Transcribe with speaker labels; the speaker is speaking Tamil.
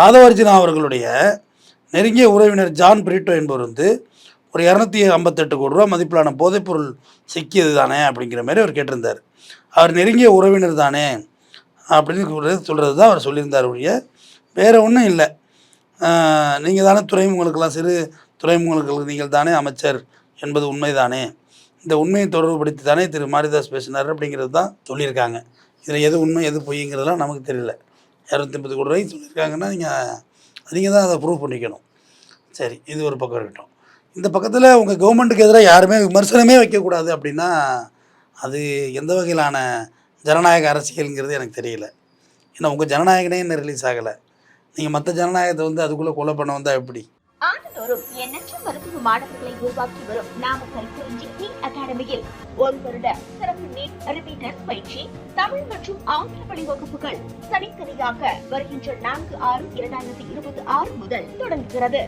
Speaker 1: ஆதவர்ஜினா அவர்களுடைய நெருங்கிய உறவினர் ஜான் பிரிட்டோ என்பவர் வந்து ஒரு 258 கோடி ரூபா மதிப்பிலான போதைப்பொருள் சிக்கியது தானே அப்படிங்கிற மாதிரி அவர் கேட்டிருந்தார். அவர் நெருங்கிய உறவினர் தானே அப்படின்னு சொல்கிறது தான் அவர் சொல்லியிருந்தார் ஒழிய வேறு ஒன்றும் இல்லை. நீங்கள் தானே துறைமுகங்களுக்கெல்லாம் சிறு துறைமுகங்களுக்கு நீங்கள் தானே அமைச்சர் என்பது உண்மைதானே, இந்த உண்மையை தொடர்புபடுத்தி தானே திரு மாரிதாஸ் பேசினார் அப்படிங்கிறது தான் சொல்லியிருக்காங்க. இதில் எது உண்மை எது பொய்ங்கிறதுலாம் நமக்கு தெரியல. 250 கோடி ரூபாய்க்கு சொல்லியிருக்காங்கன்னா நீங்கள் தான் அதை ப்ரூவ் பண்ணிக்கணும். சரி, இது ஒரு பக்கம் இருக்கட்டும். இந்த பக்கத்தில் உங்கள் கவர்மெண்ட்டுக்கு எதிராக யாருமே விமர்சனமே வைக்கக்கூடாது அப்படின்னா அது எந்த வகையிலான ஜனநாயக அரசியலுங்கிறது எனக்கு தெரியல. ஏன்னா உங்கள் ஜனநாயகனே இன்னும் ரிலீஸ் ஆகலை. நீங்கள் மற்ற ஜனநாயகத்தை வந்து அதுக்குள்ளே கொலை பண்ண வந்தால் எப்படி?
Speaker 2: ஆண்டுதோறும் எண்ணற்ற மருத்துவ மாணவர்களை உருவாக்கி வரும் நாமக்கல் குறிஞ்சி அகாடமியில் 1 வருட சிறப்பு நீட் ரிப்பீட்டர் பயிற்சி தமிழ் மற்றும் ஆங்கில வழி வகுப்புகள் தனித்தனியாக வருகின்ற 4/6/2026 முதல் தொடங்குகிறது.